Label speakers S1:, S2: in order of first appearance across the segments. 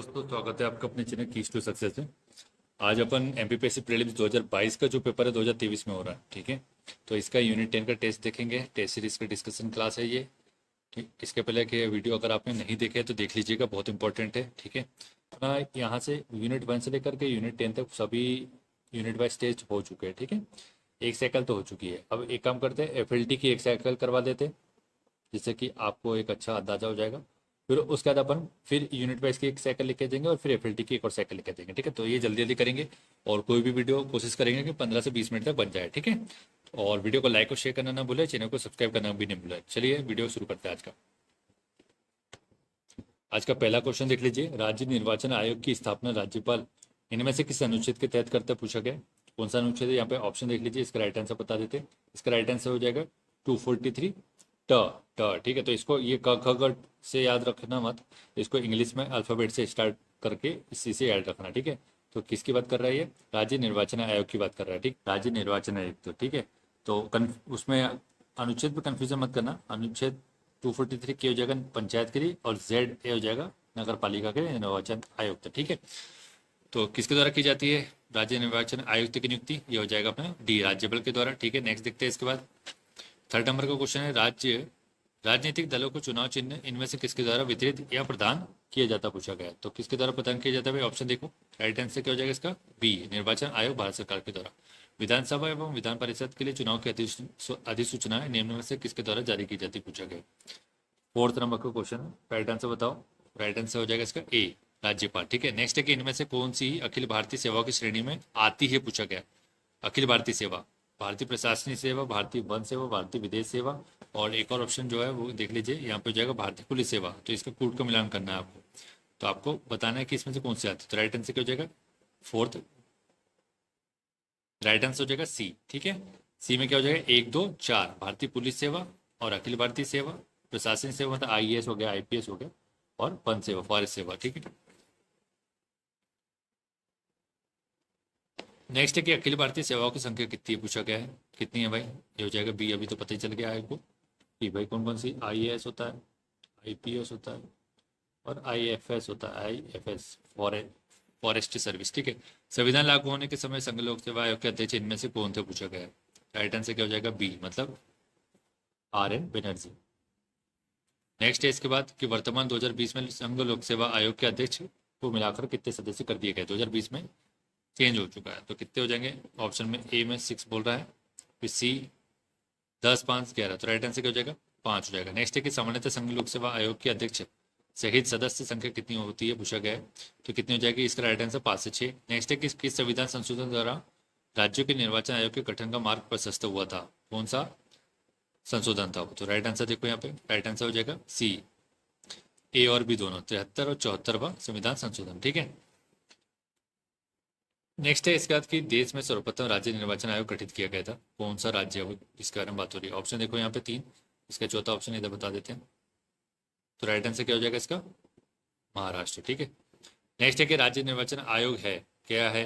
S1: दोस्तों, स्वागत है आपका अपने चैनल कीज टू सक्सेस में। आज अपन एमपीपीएससी प्रीलिम्स 2022 का जो पेपर है 2023 में हो रहा है। ठीक है, तो इसका यूनिट 10 का टेस्ट देखेंगे। टेस्ट सीरीज का डिस्कशन क्लास है ये। ठीक, इसके पहले कि वीडियो अगर आपने नहीं देखे तो देख लीजिएगा, बहुत इंपॉर्टेंट है। ठीक है, अपना यहाँ से यूनिट 1 से लेकर के यूनिट 10 तक सभी यूनिट वाइज टेस्ट हो चुके हैं। ठीक है, एक साइकिल तो हो चुकी है। अब एक काम करते हैं, एफएलटी की एक साइकिल करवा देते हैं, जिससे कि आपको एक अच्छा अंदाजा हो जाएगा। फिर उसके बाद अपन फिर यूनिट वाइज की एक साइकिल लिखे देंगे और फिर एफएलटी की एक और साइकिल लिखे देंगे। ठीक है, तो ये जल्दी जल्दी करेंगे और कोई भी वीडियो कोशिश करेंगे कि 15 से 20 मिनट तक बन जाए। ठीक है, और वीडियो को लाइक और शेयर करना ना भूले, चैनल को सब्सक्राइब करना भी नहीं भूले। चलिए वीडियो शुरू करते हैं आज का। आज का पहला क्वेश्चन देख लीजिए। राज्य निर्वाचन आयोग की स्थापना राज्यपाल इनमें से किस अनुच्छेद के तहत करते पूछा गया। कौन सा अनुच्छेद है, यहाँ पे ऑप्शन देख लीजिए। इसका राइट आंसर बता देते हैं। इसका राइट आंसर हो जाएगा 243 ट ट। ठीक है, तो इसको ये क ख ग से याद रखना मत, इसको इंग्लिश में अल्फाबेट से स्टार्ट करके इसी से याद रखना। ठीक है, तो किसकी बात कर रहा है ये? राज्य निर्वाचन आयोग की बात कर रहा है। ठीक, राज्य निर्वाचन आयोग। तो ठीक है, तो उसमें अनुच्छेद पे कंफ्यूजन मत करना। अनुच्छेद 243 के हो जाएगा पंचायत के लिए और जेड ए हो जाएगा नगर पालिका के निर्वाचन आयुक्त। ठीक है, तो किसके द्वारा की जाती है राज्य निर्वाचन आयुक्त की नियुक्ति? ये हो जाएगा अपना डी, राज्यपाल के द्वारा। ठीक है, नेक्स्ट देखते हैं इसके बाद। थर्ड नंबर का क्वेश्चन है, राजनीतिक दलों को चुनाव चिन्ह इनमें से किसके द्वारा वितरित या प्रदान किया जाता पूछा गया। तो किसके द्वारा प्रदान किया जाता है? ऑप्शन देखो, राइट आंसर क्या हो जाएगा इसका? बी, निर्वाचन आयोग भारत सरकार के द्वारा। विधानसभा एवं विधान परिषद के लिए चुनाव की अधिसूचना निम्न में से किसके द्वारा जारी की जाती पूछा गया। फोर्थ नंबर का क्वेश्चन, राइट आंसर बताओ। राइट आंसर हो जाएगा इसका ए, राज्यपाल। ठीक है, नेक्स्ट है कि इनमें से कौन सी अखिल भारतीय सेवाओं की श्रेणी में आती है पूछा गया। अखिल भारतीय सेवा, भारतीय प्रशासनिक सेवा, भारतीय वन सेवा, भारतीय विदेश सेवा, और एक और ऑप्शन जो है वो देख लीजिए, यहाँ पे हो जाएगा भारतीय पुलिस सेवा। तो इसका कूट का मिलान करना है आपको, तो आपको बताना है कि इसमें से कौन सी आती है। तो राइट आंसर क्या हो जाएगा? फोर्थ, राइट आंसर हो जाएगा सी। ठीक है, सी में क्या हो जाएगा? 1 2 4 भारतीय पुलिस सेवा और अखिल भारतीय सेवा, प्रशासनिक सेवा मतलब आईएएस हो गया, आईपीएस हो गया, और वन सेवा फॉरेस्ट सेवा। ठीक है, नेक्स्ट है कि अखिल भारतीय सेवाओं की संख्या कितनी है पूछा गया है। कितनी है भाई? ये हो जाएगा बी, अभी तो पता ही चल गया है आपको कि भाई कौन कौन सी। आईएएस होता है, आईपीएस होता है, और आईएफएस होता है, आईएफएस फॉरेस्ट सर्विस। ठीक है, संविधान लागू होने के समय संघ लोक सेवा आयोग के अध्यक्ष इनमें से कौन थे पूछा गया है। राइट आंसर क्या हो जाएगा? बी, मतलब आर एन बनर्जी। नेक्स्ट है इसके बाद कि वर्तमान 2020 में संघ लोक सेवा आयोग के अध्यक्ष को मिलाकर कितने सदस्य कर दिए गए। 2020 में चेंज हो चुका है, तो कितने हो जाएंगे? ऑप्शन में ए में 6 बोल रहा है, फिर सी 10 5 11, तो राइट आंसर क्या हो जाएगा? 5 हो जाएगा। नेक्स्ट है कि सामान्यतः संघ लोक सेवा आयोग के अध्यक्ष सहित सदस्य संख्या कितनी होती है पूछा गया है, तो कितनी हो जाएगी? इसका राइट आंसर 5 से 6। नेक्स्ट है कि किस संविधान संशोधन द्वारा राज्यों के निर्वाचन आयोग के गठन का मार्ग प्रशस्त हुआ था। कौन सा संशोधन था वो? तो राइट आंसर देखो यहाँ पे, राइट आंसर हो जाएगा सी, ए और बी दोनों, 73 और 74वां संविधान संशोधन। ठीक है, नेक्स्ट है इसके बाद कि देश में सर्वप्रथम राज्य निर्वाचन आयोग गठित किया गया था। कौन सा राज्य है वो, इसके बारे में बात हो रही है। ऑप्शन देखो यहाँ पे 3, इसका चौथा ऑप्शन इधर बता देते हैं। तो राइट आंसर क्या हो जाएगा इसका? महाराष्ट्र। ठीक है, नेक्स्ट है कि राज्य निर्वाचन आयोग है क्या है।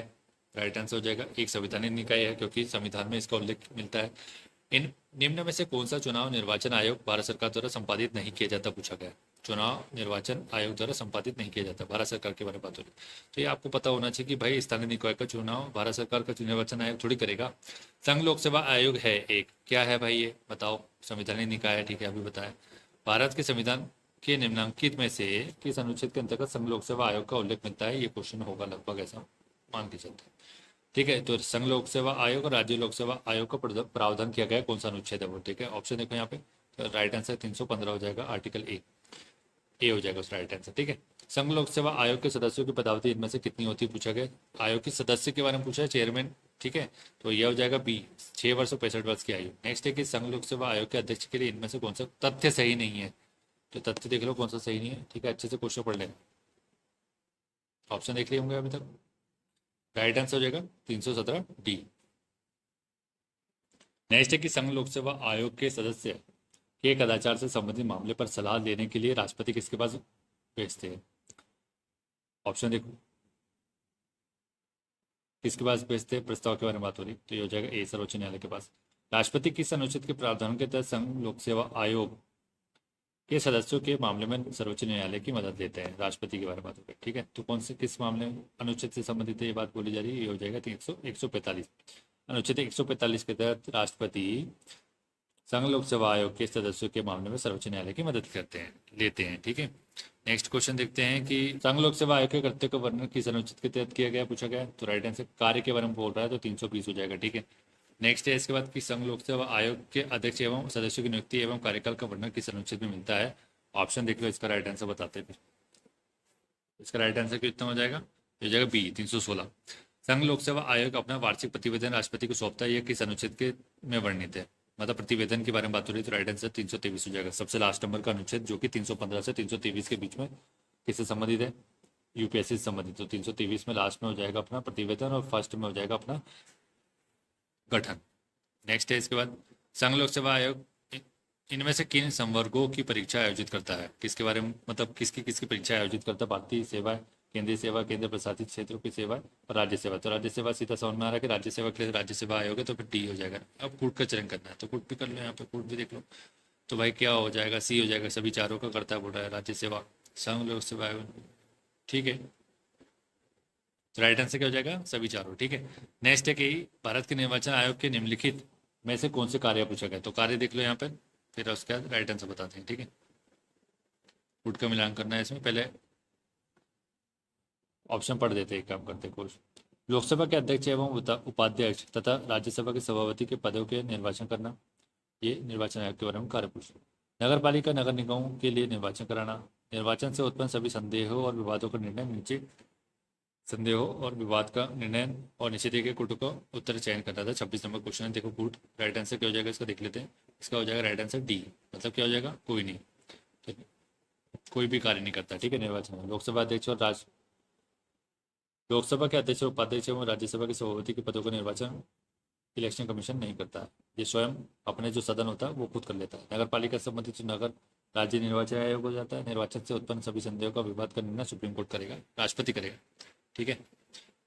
S1: राइट आंसर हो जाएगा एक संवैधानिक निकाय है, क्योंकि संविधान में इसका उल्लेख मिलता है। इन निम्न में से कौन सा चुनाव निर्वाचन आयोग भारत सरकार द्वारा संपादित नहीं किया जाता पूछा गया। चुनाव निर्वाचन आयोग द्वारा संपादित नहीं किया जाता, भारत सरकार के बारे में बात हो रही। तो ये आपको पता होना चाहिए कि भाई स्थानीय निकाय का चुनाव भारत सरकार का निर्वाचन आयोग थोड़ी करेगा। संघ लोक सेवा आयोग है एक, क्या है भाई ये बताओ? संवैधानिक निकाय है। ठीक है, अभी बताया। भारत के संविधान के निम्नलिखित में से किस अनुच्छेद के अंतर्गत संघ लोक सेवा आयोग का उल्लेख मिलता है। ये क्वेश्चन होगा लगभग, ऐसा मान के चलते हैं। ठीक है, तो संघ लोक सेवा आयोग और राज्य लोक सेवा आयोग का प्रावधान किया गया, कौन सा अनुच्छेद है वो। ठीक है, ऑप्शन देखो यहाँ पे, तो राइट आंसर 315 हो जाएगा, आर्टिकल ए हो जाएगा उसका राइट आंसर। ठीक है, संघ लोक सेवा आयोग के सदस्यों की पदावधि इनमें से कितनी होती है पूछा गया। आयोग के सदस्य के बारे में पूछा है, चेयरमैन। ठीक है, तो यह हो जाएगा बी, 6 वर्ष और 65 वर्ष की आयु। नेक्स्ट है कि संघ लोक सेवा आयोग के अध्यक्ष के लिए इनमें से कौन सा तथ्य सही नहीं है। तो तथ्य देख लो कौन सा सही नहीं है। ठीक है, अच्छे से क्वेश्चन पढ़ लेना। ऑप्शन देख लिए होंगे अभी तक। राइट आंसर हो जाएगा 317 डी। नेक्स्ट है कि संघ लोक सेवा आयोग के सदस्य के कदाचार से संबंधित मामले पर सलाह लेने के लिए राष्ट्रपति किसके पास भेजते हैं। ऑप्शन देखो, किसके पास भेजते हैं? प्रस्ताव के बारे में बात हो रही, तो ये हो जाएगा ए, सर्वोच्च न्यायालय के पास। राष्ट्रपति किस अनुच्छेद के प्रावधान के तहत संघ लोक सेवा आयोग के सदस्यों के मामले में सर्वोच्च न्यायालय की मदद लेते हैं। राष्ट्रपति के बारे में बात हो गई, ठीक है। तो कौन से किस मामले में अनुच्छेद से संबंधित है ये बात बोली जा रही है, ये हो जाएगा 145। अनुच्छेद 145 के तहत राष्ट्रपति संघ लोक सेवा आयोग के सदस्यों के मामले में सर्वोच्च न्यायालय की मदद लेते हैं, ठीक है। नेक्स्ट क्वेश्चन देखते हैं कि संघ लोक सेवा आयोग के कर्तव्य का वर्णन किस अनुच्छेद के तहत किया गया, पूछा गया। तो राइट आंसर कार्य के बारे में बोल रहा है, तो 320 हो जाएगा, ठीक है। नेक्स्ट है इसके बाद कि संघ लोक सेवा आयोग के अध्यक्ष एवं सदस्यों की नियुक्ति एवं कार्यकाल का वर्णन किस अनुच्छेद में मिलता है। ऑप्शन देख लो, इसका राइट आंसर बताते हैं फिर। इसका राइट आंसर कितना हो जाएगा, ये हो जाएगा बी 316। संघ लोक सेवा आयोग अपना वार्षिक प्रतिवेदन राष्ट्रपति को सौंपता है, यह किस अनुच्छेद के में वर्णित है। मतलब प्रतिवेदन के बारे में बात हो रही है, तो राइट आंसर 323 हो जाएगा। सबसे लास्ट नंबर का अनुच्छेद जो कि 315 से 323 के बीच में किससे संबंधित है, यूपीएससी से संबंधित। तो 323 में लास्ट में हो जाएगा अपना प्रतिवेदन और फर्स्ट में हो जाएगा अपना गठन। नेक्स्ट है इसके बाद संघ लोक सेवा आयोग इनमें से किन संवर्गों की परीक्षा आयोजित करता है, किसके बारे में, मतलब किसकी किसकी परीक्षा आयोजित करता है। भारतीय सेवा, केंद्रीय सेवा, केंद्र प्रशासित क्षेत्रों की सेवा और राज्य सेवा। तो राज्य सेवा सीधा समझ में आ रहा है कि राज्य सेवा के लिए राज्य सेवा आयोग है, तो फिर डी हो जाएगा। अब कूट का चयन करना है तो कूट भी कर लो, यहाँ पे कूट भी देख लो। तो भाई क्या हो जाएगा, सी हो जाएगा, सभी चारों का करता बोल रहा है राज्य सेवा संघ लोक सेवा आयोग, ठीक है। तो राइट आंसर क्या हो जाएगा, सभी चारों, ठीक है। नेक्स्ट है कि भारत के निर्वाचन आयोग के निम्नलिखित में से कौन से कार्य पूछा गया। तो कार्य देख लो यहाँ पर, फिर उसके बाद राइट आंसर बताते हैं, ठीक है। कूट का मिलान करना है इसमें, पहले ऑप्शन पढ़ देते हैं, काम करते कोर्स। लोकसभा के अध्यक्ष एवं उपाध्यक्ष तथा राज्यसभा के सभापति के पदों के निर्वाचन करना, ये निर्वाचन आयोग के बारे में कार्य पूछ। नगर पालिका नगर निगमों के लिए निर्वाचन कराना, निर्वाचन से उत्पन्न सभी संदेहों और विवादों का निर्णय नीचे, संदेहों और विवाद का निर्णय और नीचे दिए गए कूटों का उत्तर चयन करना था। 26 नंबर क्वेश्चन है, देखो कूट राइट आंसर क्या हो जाएगा, इसका देख लेते हैं। इसका हो जाएगा राइट आंसर डी, मतलब क्या हो जाएगा, कोई नहीं, तो कोई भी कार्य नहीं करता, ठीक है। निर्वाचन में लोकसभा अध्यक्ष और लोकसभा के अध्यक्ष और उपाध्यक्ष एवं राज्यसभा के सभापति के पदों का निर्वाचन इलेक्शन कमीशन नहीं करता है, ये स्वयं अपने जो सदन होता है वो खुद कर लेता है। नगर पालिका से संबंधित नगर राज्य निर्वाचन आयोग हो जाता है। निर्वाचन से उत्पन्न सभी संदेहों का विवाद का निर्णय सुप्रीम कोर्ट करेगा, राष्ट्रपति करेगा, ठीक है।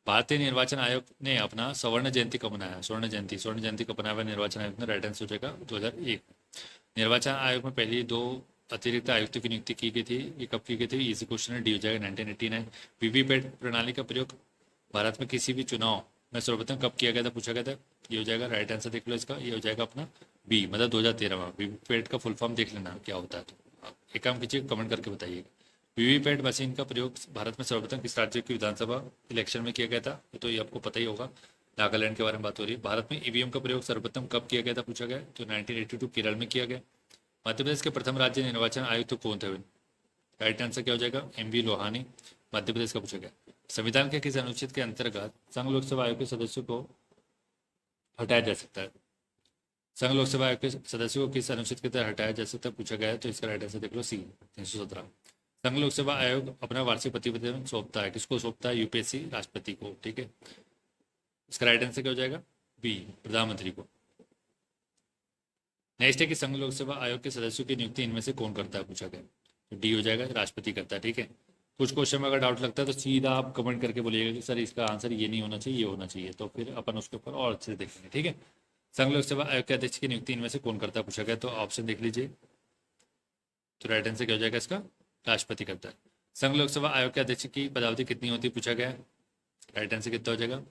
S1: भारतीय निर्वाचन आयोग ने अपना स्वर्ण जयंती कब मनाया, स्वर्ण जयंती कब मनाया निर्वाचन आयोग ने, राइट आंसर हो जाएगा 2001। निर्वाचन आयोग में पहली 2 अतिरिक्त आयुक्तों की नियुक्ति की गई थी, ये कब की गई थी, इसी क्वेश्चन है, डी हो जाएगा 1989। वीवीपैट प्रणाली का प्रयोग भारत में किसी भी चुनाव में सर्वप्रथम कब किया गया था, पूछा गया था, ये हो जाएगा राइट आंसर देख लो इसका, ये हो जाएगा अपना बी, मतलब 2013 में। वीवीपैट का फुल फॉर्म देख लेना क्या होता है, तो एक काम कीजिए, कमेंट करके बताइएगा। वीवीपैट मशीन का प्रयोग भारत में सर्वप्रथम किस राज्य की विधानसभा इलेक्शन में किया गया था, तो ये आपको पता ही होगा, नागालैंड के बारे में बात हो रही है। भारत में ईवीएम का प्रयोग सर्वप्रथम कब किया गया था, पूछा गया, तो 1982 केरल में किया गया। मध्य प्रदेश के प्रथम राज्य निर्वाचन आयुक्त तो कौन थे, राइट आंसर क्या हो जाएगा, एमवी लोहानी, मध्य प्रदेश का पूछा गया। संविधान के किस अनुच्छेद के अंतर्गत संघ लोक सेवा आयोग के सदस्यों को हटाया जा सकता है, संघ लोक सेवा आयोग के सदस्यों को किस अनुच्छेद के तहत हटाया जा सकता है, पूछा गया है, तो इसका राइट आंसर देख लो सी 317। संघ लोक सेवा आयोग अपना वार्षिक प्रतिवेदन सौंपता है, किसको सौंपता है, यूपीएससी राष्ट्रपति को, ठीक है। इसका राइट आंसर क्या हो जाएगा, बी प्रधानमंत्री को। नेक्स्ट है कि संघ लोक सेवा आयोग के सदस्यों की नियुक्ति इनमें से कौन करता है, पूछा गया, तो डी हो जाएगा, राष्ट्रपति करता है, ठीक है। कुछ क्वेश्चन में अगर डाउट लगता है तो सीधा आप कमेंट करके बोलिएगा कि सर इसका आंसर ये नहीं होना चाहिए, ये होना चाहिए, तो फिर अपन उसके ऊपर और अच्छे से देखेंगे, ठीक है। संघ लोक सेवा आयोग के अध्यक्ष की नियुक्ति इनमें से कौन करता है, पूछा गया, तो ऑप्शन देख लीजिए, तो राइट आंसर क्या हो जाएगा इसका, राष्ट्रपति करता है। संघ लोक सेवा आयोग के अध्यक्ष की पदावधि कितनी होती है, पूछा गया, राइट आंसर कितना हो जाएगा,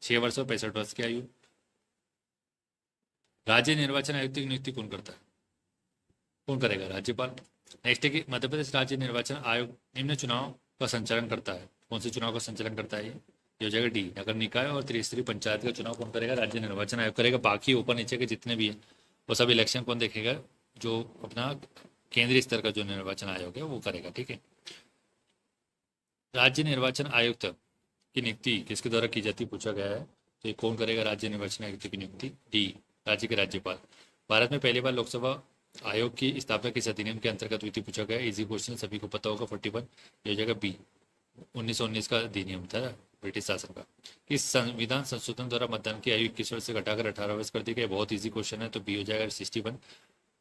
S1: 6 वर्ष और 65 वर्ष की आयु। राज्य निर्वाचन आयुक्त की नियुक्ति कौन करता है, कौन करेगा, राज्यपाल। नेक्स्ट है कि मध्य प्रदेश राज्य निर्वाचन आयोग निम्न चुनाव का संचालन करता है, कौन से चुनाव का संचालन करता है, ये हो जाएगा डी, नगर निकाय और त्रिस्तरीय पंचायत का चुनाव कौन करेगा, राज्य निर्वाचन आयोग करेगा। बाकी ऊपर नीचे के जितने भी है वो सब इलेक्शन कौन देखेगा, जो अपना केंद्रीय स्तर का जो निर्वाचन आयोग है वो करेगा, ठीक है। राज्य निर्वाचन आयुक्त की नियुक्ति किसके द्वारा की जाती है, पूछा गया है, तो ये कौन करेगा राज्य निर्वाचन आयुक्त की नियुक्ति, डी राज्य के राज्यपाल। भारत में पहली बार लोकसभा आयोग की स्थापना किस अधिनियम के अंतर्गत हुई थी, पूछा गया, इजी क्वेश्चन सभी को पता होगा, 41, ये हो जाएगा बी 1919 का अधिनियम था ब्रिटिश शासन का। किस संविधान संशोधन द्वारा मतदान की आयु 21 वर्ष से घटाकर 18 वर्ष कर दी गई, बहुत ईजी क्वेश्चन है, तो बी हो जाएगा 61,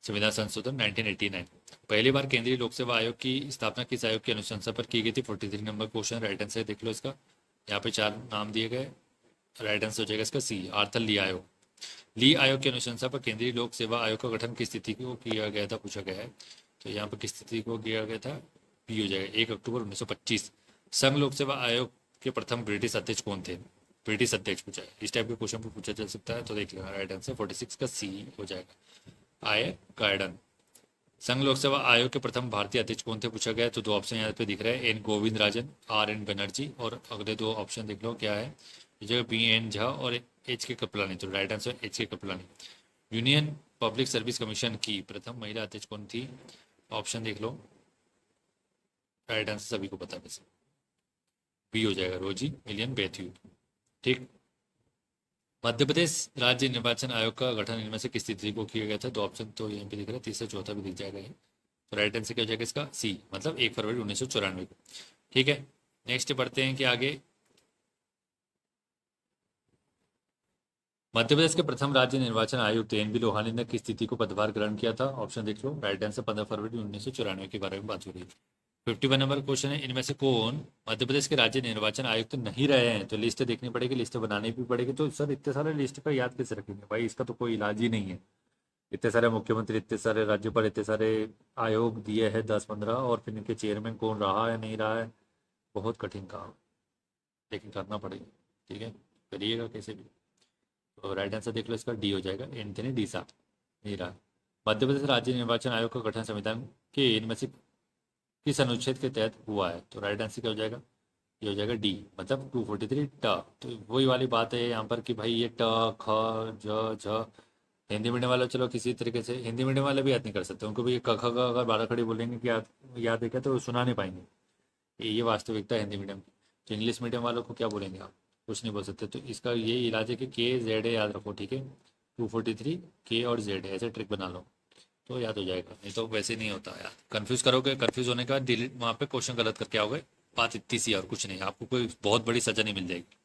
S1: संविधान संशोधन 1989। पहली बार केंद्रीय लोक सेवा आयोग की स्थापना किस आयोग की अनुशंसा पर की गई थी, 43 नंबर क्वेश्चन, राइट आंसर देख लो इसका, यहाँ पे 4 नाम दिए गए, राइट आंसर हो जाएगा इसका सी आर्थर ली आयोग। ली आयोग की अनुशंसा पर केंद्रीय लोक सेवा आयोग का गठन किस तिथि को किया गया था, पूछा गया है, तो यहाँ पर किस तिथि को किया गया था, बी हो जाएगा 1 अक्टूबर 1925। संघ लोक सेवा आयोग के प्रथम ब्रिटिश अध्यक्ष कौन थे, ब्रिटिश अध्यक्ष पूछा है, इस टाइप के क्वेश्चन को पूछा जा सकता है। तो देख लेना राइट आंसर 46 का सी हो जाएगा, आय गार्डन। संघ लोक सेवा आयोग के प्रथम भारतीय अध्यक्ष कौन थे पूछा गया है। तो 2 ऑप्शन यहाँ पे दिख रहे हैं, N Govind Rajan, R N Banerjee, और अगले 2 ऑप्शन देख लो क्या है, जगह बी एन झा और एच के कृपलानी। तो राइट आंसर एच के Kripalani. Union public service commission की प्रथम महिला अध्यक्ष कौन थी, ऑप्शन देख लो, राइट आंसर सभी को पता है वैसे, बी हो जाएगा रोजी मिलियन बैथ्यू। ठीक। मध्य प्रदेश राज्य निर्वाचन आयोग का गठन इनमें से किस तिथि को किया गया था। 2 ऑप्शन तो यहाँ पे दिख रहा है, तीसरा चौथा भी दिख जाएगा ये। तो राइट आंसर क्या हो जाएगा इसका, सी, मतलब 1 फरवरी 1994 को। ठीक है, नेक्स्ट बढ़ते हैं कि आगे। मध्य प्रदेश के प्रथम राज्य निर्वाचन आयुक्त एन बी लोहानी ने किस तिथि को पदभार ग्रहण किया था, ऑप्शन देख लो, राइट आंसर 15 फरवरी 1994 के बारे में बात हो रही है। 51 नंबर क्वेश्चन है, इनमें से कौन मध्य प्रदेश के राज्य निर्वाचन आयुक्त नहीं रहे हैं। तो लिस्ट देखनी पड़ेगी, लिस्ट बनानी भी पड़ेगी। तो सर इतने सारे लिस्ट का याद कैसे रखेंगे भाई, इसका तो कोई इलाज ही नहीं है। इतने सारे मुख्यमंत्री, इतने सारे राज्यपाल, इतने सारे आयोग दिए हैं 10-15, और फिर इनके चेयरमैन कौन रहा है नहीं रहा है, बहुत कठिन काम, लेकिन करना पड़ेगा। ठीक है, करिएगा कैसे भी। तो राइट आंसर देख लो इसका, डी हो जाएगा, एंथनी डीसा नहीं रहा। मध्य प्रदेश राज्य निर्वाचन आयोग का गठन संविधान के इनमें से किस अनुच्छेद के तहत हुआ है। तो राइट आंसर क्या हो जाएगा, ये हो जाएगा डी, मतलब 243 ट। तो वही वाली बात है यहाँ पर कि भाई ये ट ख ज झ, हिंदी मीडियम वाले चलो किसी तरीके से, हिंदी मीडियम वाले भी याद नहीं कर सकते, उनको भी क ख ग अगर 12 खड़ी बोलेंगे कि याद है क्या, तो सुना नहीं पाएंगे। ये वास्तविकता है हिंदी मीडियम की। तो इंग्लिश मीडियम वालों को क्या बोलेंगे आप, कुछ नहीं बोल सकते। तो इसका ये इलाज है कि के जेड है, याद रखो। ठीक है, 243 के और जेड है, ऐसे ट्रिक बना लो तो याद हो जाएगा, नहीं तो वैसे नहीं होता यार। कंफ्यूज करोगे, कंफ्यूज होने के बाद डिलीट, वहाँ पे क्वेश्चन गलत करके आओगे, बात इतनी सी और कुछ नहीं, आपको कोई बहुत बड़ी सजा नहीं मिल जाएगी,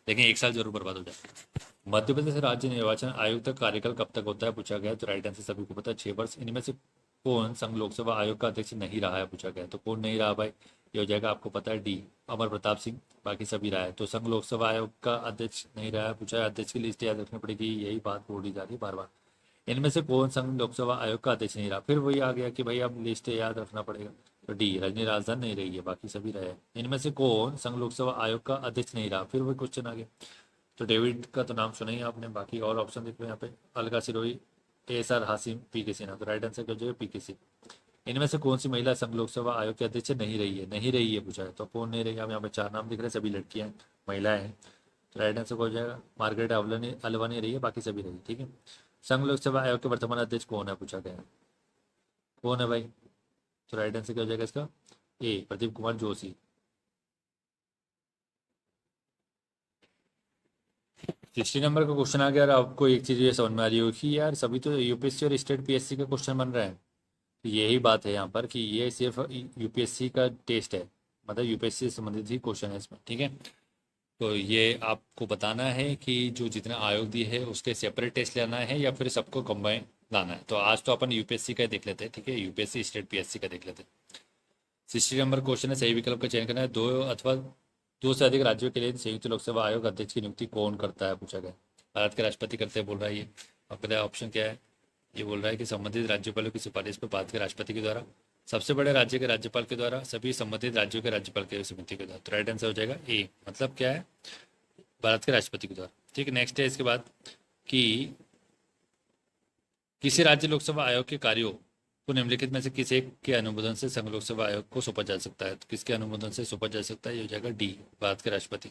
S1: लेकिन 1 साल जरूर बर्बाद हो जाएगा। मध्य प्रदेश राज्य निर्वाचन आयोग का कार्यकाल कब तक होता है पूछा गया है। तो राइट आंसर सभी को पता है, 6 वर्ष। इनमें से कौन संघ लोकसभा आयोग का अध्यक्ष नहीं रहा है पूछा गया है। तो कौन नहीं रहा भाई, ये हो जाएगा, आपको पता है, डी, अमर प्रताप सिंह, बाकी सभी रहा है। तो संघ लोकसभा आयोग का अध्यक्ष नहीं रहा है पूछा है, अध्यक्ष की लिस्ट याद रखनी पड़ेगी, यही बात बोली जा रही है बार बार। इनमें से कौन संघ लोकसभा आयोग का अध्यक्ष नहीं रहा, फिर वही आ गया कि भाई अब लिस्ट याद रखना पड़ेगा। तो डी, रजनी राजधान नहीं रही है, बाकी सभी रहे। इनमें से कौन संघ लोकसभा आयोग का अध्यक्ष नहीं रहा, फिर वही क्वेश्चन आ गया। तो डेविड का तो नाम सुना ही आपने, बाकी और ऑप्शन देख लो यहाँ पे, अलका सिरोही, ASR हासिम, पी के सिन्हा। तो राइट आंसर क्या हो जाएगा, पी के सिन्हा। इनमें से कौन सी महिला संघ लोकसभा आयोग के अध्यक्ष नहीं रही है, नहीं रही है पूछा है। तो कौन नहीं रही है, अब यहाँ पे 4 नाम दिख रहे हैं, सभी लड़कियां हैं, महिलाएं हैं। तो राइट आंसर हो जाएगा, मार्गरेट अल्वानी रही है, बाकी सभी रही। ठीक है, संघ लोकसभा आयोग के वर्तमान अध्यक्ष कौन है पूछा गया है, कौन है भाई। तो राइट आंसर क्या हो जाएगा इसका, ए, प्रदीप कुमार जोशी। 60 नंबर का क्वेश्चन आ गया, और आपको एक चीज़ ये समझ में आ रही हो कि यार सभी तो यूपीएससी और स्टेट पीएससी का क्वेश्चन बन रहा है। तो यही बात है यहाँ पर कि ये सिर्फ यूपीएससी का टेस्ट है, मतलब यूपीएससी से संबंधित ही क्वेश्चन है इसमें। ठीक है, तो ये आपको बताना है कि जो जितना आयोग दिए है उसके सेपरेट टेस्ट लेना है या फिर सबको कंबाइन लाना है। तो आज तो अपन यूपीएससी का देख लेते हैं। ठीक है, यूपीएससी स्टेट पीएससी का देख लेते हैं। 60 नंबर क्वेश्चन है, सही विकल्प का चयन करना है। 2 अथवा 2 से अधिक राज्यों के लिए संयुक्त लोकसभा आयोग अध्यक्ष की नियुक्ति कौन करता है पूछा गया। भारत के राष्ट्रपति करते हैं बोल रहा है ये। अगला ऑप्शन क्या है, ये बोल रहा है कि संबंधित राज्यपालों की सिफारिश पर भारत के राष्ट्रपति के द्वारा, सबसे बड़े राज्य के राज्यपाल के द्वारा, सभी संबंधित राज्यों के राज्यपाल के समिति के द्वारा। तो राइट आंसर हो जाएगा ए, मतलब क्या है, भारत के राष्ट्रपति के द्वारा। ठीक है, नेक्स्ट है इसके बाद कि किसी राज्य लोकसभा आयोग के कार्यों को निम्नलिखित में से किसी एक के अनुमोदन से संघ लोकसभा आयोग को सौंपा जा सकता है। तो किसके अनुमोदन से सौंपा जा सकता है, ये हो जाएगा डी, भारत के राष्ट्रपति।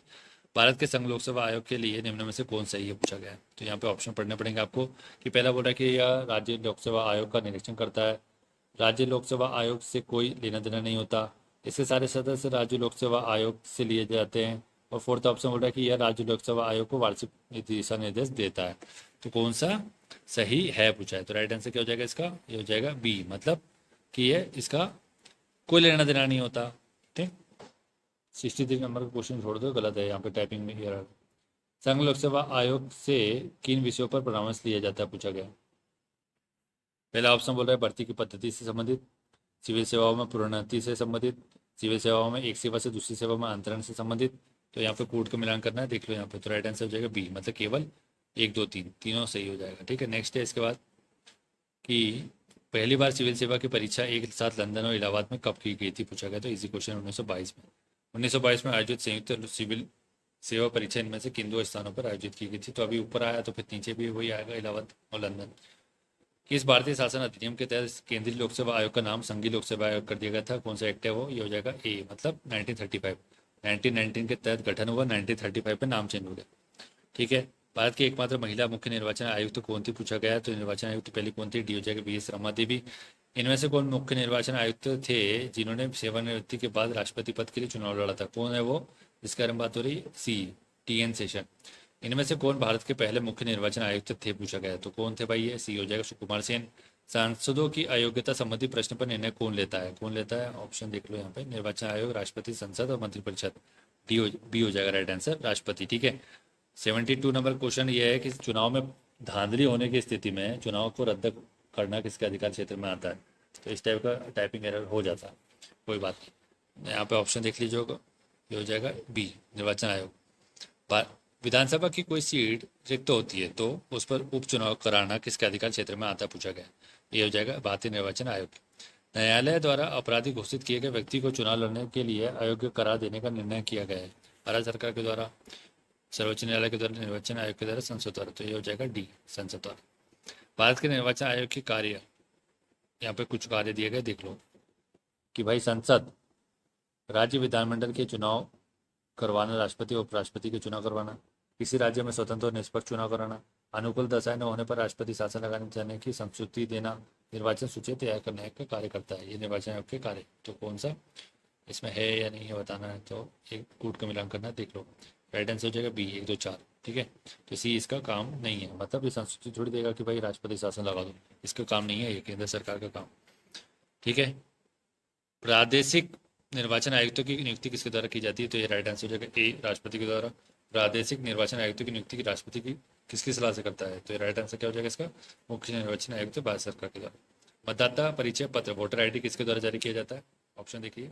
S1: भारत के संघ लोकसभा आयोग के लिए निम्न में से कौन सही है पूछा गया है। तो यहाँ पे ऑप्शन पढ़ने पड़ेंगे आपको कि पहला बोल रहा है कि यह राज्य लोकसभा आयोग का निरीक्षण करता है, राज्य लोकसभा आयोग से कोई लेना देना नहीं होता, इसके सारे सदस्य राज्य लोकसभा आयोग से लिए जाते हैं, और फोर्थ ऑप्शन बोल रहा है कि यह राज्य लोकसभा आयोग को वार्षिक दिशा निर्देश देता है। तो कौन सा सही है पूछा है। तो राइट आंसर क्या हो जाएगा इसका, ये हो जाएगा बी, मतलब कि ये इसका कोई लेना देना नहीं होता। ठीक, 63 नंबर का क्वेश्चन छोड़ दो, गलत है यहाँ पे, टाइपिंग में एरर। संघ लोकसभा आयोग से किन विषयों पर परामर्श लिया जाता है पूछा गया। पहला ऑप्शन बोल रहा है भर्ती की पद्धति से संबंधित, सिविल सेवाओं में प्रोन्नति से संबंधित, सिविल सेवाओं में एक सेवा से दूसरी सेवा में अंतरण से संबंधित। तो यहाँ पे कोड का मिलान करना है, देख लो यहाँ पे। तो राइट आंसर हो जाएगा बी, मतलब केवल 1 2 3 तीनों सही हो जाएगा। ठीक है, नेक्स्ट है इसके बाद कि पहली बार सिविल सेवा की परीक्षा एक साथ लंदन और इलाहाबाद में कब की गई थी पूछा गया। तो इजी क्वेश्चन 1922 में। 1922 में आयोजित संयुक्त सिविल सेवा परीक्षा इनमें से किन दो स्थानों पर आयोजित की गई थी। तो अभी ऊपर आया तो फिर नीचे भी वही आएगा, इलाहाबाद और लंदन। किस भारतीय शासन अधिनियम के तहत केंद्रीय लोक सेवा आयोग का नाम संघीय लोक सेवा आयोग कर दिया गया था। कौन सा एक्ट है वो, ये हो जाएगा ए, मतलब 1935। 1919 के तहत गठन हुआ, 1935 में नाम चेंज हो गया। ठीक है। भारत की एकमात्र महिला मुख्य निर्वाचन आयुक्त कौन थी पूछा गया है। तो निर्वाचन आयुक्त पहले कौन थी, डी हो जाएगा बी एस रमा देवी। इनमें से कौन मुख्य निर्वाचन आयुक्त थे जिन्होंने सेवानिवृत्ति के बाद राष्ट्रपति पद के लिए चुनाव लड़ा था। कौन है वो, इसके बारे में बात हो रही, सी टी एन शेषन। इनमें से कौन भारत के पहले मुख्य निर्वाचन आयुक्त थे पूछा गया है। तो कौन थे भाई, ये सी हो जाएगा सुकुमार सेन। सांसदों की अयोग्यता संबंधी प्रश्न पर निर्णय कौन लेता है, कौन लेता है, ऑप्शन देख लो यहाँ पे, निर्वाचन आयोग, राष्ट्रपति, संसद और मंत्रिपरिषद। बी हो जाएगा राइट आंसर, राष्ट्रपति। ठीक है। 72 नंबर क्वेश्चन ये है कि चुनाव में धांधली होने की स्थिति में चुनाव को रद्द करना किसके अधिकार क्षेत्र में आता है। तो इस टाइप का टाइपिंग एरर हो जाता है, कोई बात नहीं। यहाँ पे ऑप्शन देख लीजिए, ये हो जाएगा बी, निर्वाचन आयोग। विधानसभा की कोई सीट रिक्त होती है तो उस पर उपचुनाव कराना किसके अधिकार क्षेत्र में आता पूछा गया। ये हो जाएगा भारतीय निर्वाचन आयोग। न्यायालय द्वारा अपराधी घोषित किए गए व्यक्ति को चुनाव लड़ने के लिए अयोग्य करार देने का निर्णय किया गया है। भारत सरकार के द्वारा, सर्वोच्च न्यायालय के द्वारा, निर्वाचन आयोग के द्वारा, संसद द्वारा। तो ये हो जाएगा डी, संसद द्वारा। भारत के निर्वाचन आयोग के कार्य, यहाँ पे कुछ कार्य दिए गए, देख लो कि भाई संसद, राज्य विधानमंडल के चुनाव करवाना, राष्ट्रपति और उपराष्ट्रपति के चुनाव करवाना, किसी राज्य में स्वतंत्र और निष्पक्ष चुनाव कराना, अनुकूल दशाएं न होने पर राष्ट्रपति शासन लगाने जाने की संस्तुति देना, निर्वाचन सूची तैयार करने का कार्य करता है। ये निर्वाचन आयोग के कार्य। तो कौन सा इसमें है या नहीं है बताना है, तो एक कूट का मिलान करना, देख लो। राइट आंसर हो जाएगा बी, 1 2 4। ठीक है। तो सी इसका काम नहीं है, मतलब ये संस्तुति थोड़ी देगा कि भाई राष्ट्रपति शासन लगा दो, इसका काम नहीं है, ये केंद्र सरकार का काम। ठीक है। प्रादेशिक निर्वाचन आयुक्तों की नियुक्ति किसके द्वारा की जाती है। तो ये राइट आंसर हो जाएगा ए, राष्ट्रपति के द्वारा। प्रादेशिक निर्वाचन आयुक्तों की नियुक्ति की राष्ट्रपति की किसकी सलाह से करता है। तो ये राइट आंसर क्या हो जाएगा इसका, मुख्य निर्वाचन आयुक्त भारत सरकार के द्वारा। मतदाता परिचय पत्र, वोटर आईडी किसके द्वारा जारी किया जाता है। ऑप्शन देखिए,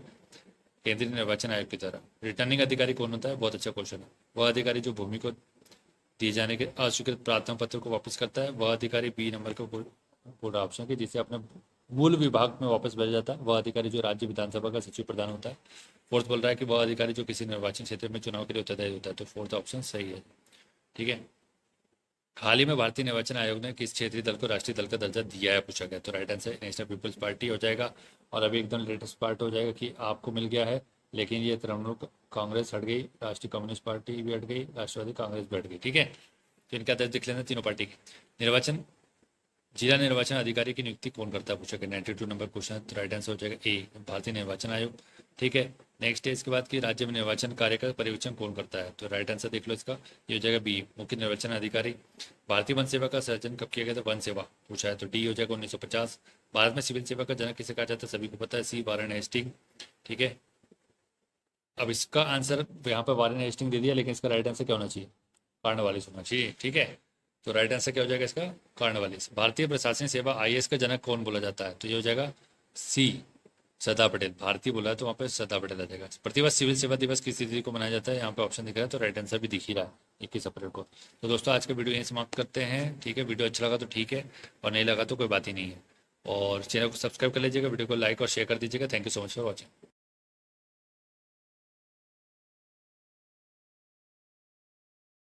S1: केंद्रीय निर्वाचन आयोग की द्वारा। रिटर्निंग अधिकारी कौन होता है, बहुत अच्छा क्वेश्चन है। वह अधिकारी जो भूमि को दिए जाने के अस्वीकृत प्रार्थना पत्र को वापस करता है। वह अधिकारी, बी नंबर का पूरा ऑप्शन की, जिसे अपने मूल विभाग में वापस भेजा जाता है। वह अधिकारी जो राज्य विधानसभा का सचिव प्रधान होता है। फोर्थ बोल रहा है कि वह अधिकारी जो किसी निर्वाचन क्षेत्र में चुनाव के लिए उत्तरदायी होता है। तो फोर्थ ऑप्शन सही है। ठीक है। हाल ही में भारतीय निर्वाचन आयोग ने किस क्षेत्रीय दल को राष्ट्रीय दल का दर्जा दिया है पूछा गया। तो right answer National People's Party हो जाएगा। और अभी एकदम लेटेस्ट पार्ट हो जाएगा कि आपको मिल गया है, लेकिन ये तृणमूल कांग्रेस हट गई, राष्ट्रीय कम्युनिस्ट पार्टी भी हट गई, राष्ट्रवादी कांग्रेस भी हट गई। ठीक है। तो इनका दर्ज दिख लेना, तीनों पार्टी की। निर्वाचन जिला निर्वाचन अधिकारी की नियुक्ति कौन करता है पूछा गया। 92 नंबर क्वेश्चन। तो राइट आंसर हो जाएगा ए, भारतीय निर्वाचन आयोग। ठीक है। नेक्स्ट है इसके बाद कि राज्य में निर्वाचन कार्य का पर्यवेक्षण कौन करता है। तो राइट आंसर देख लो इसका, ये हो जाएगा बी, मुख्य निर्वाचन अधिकारी। भारतीय वन सेवा का सर्जन कब किया गया था, वन सेवा पूछा है, तो डी हो जाएगा 1950। भारत में सिविल सेवा का जनक किसे कहा जाता है, सभी को पता है, सी वारेन हेस्टिंग। ठीक है। अब इसका आंसर यहाँ पे वारेन हेस्टिंग दे दिया, लेकिन इसका राइट आंसर क्या होना चाहिए, कार्नवालिस होना चाहिए। ठीक है। तो राइट आंसर क्या हो जाएगा इसका, कार्नवालिस। भारतीय प्रशासनिक सेवा आईएएस का जनक कौन बोला जाता है। तो ये हो जाएगा सी, सरदार पटेल। भारतीय बोला है तो वहाँ पे सरदार पटेल आ जाएगा। प्रतिवर्ष सिविल सेवा दिवस किस तिथि को मनाया जाता है, यहाँ पे ऑप्शन दिख रहा है, तो राइट आंसर भी दिख ही रहा है, 21 अप्रैल को। तो दोस्तों आज का वीडियो यहीं समाप्त करते हैं। ठीक है। वीडियो अच्छा लगा तो ठीक है, और नहीं लगा तो कोई बात ही नहीं है। और चैनल को सब्सक्राइब कर लीजिएगा, वीडियो को लाइक और शेयर कर दीजिएगा। Thank you so much for watching.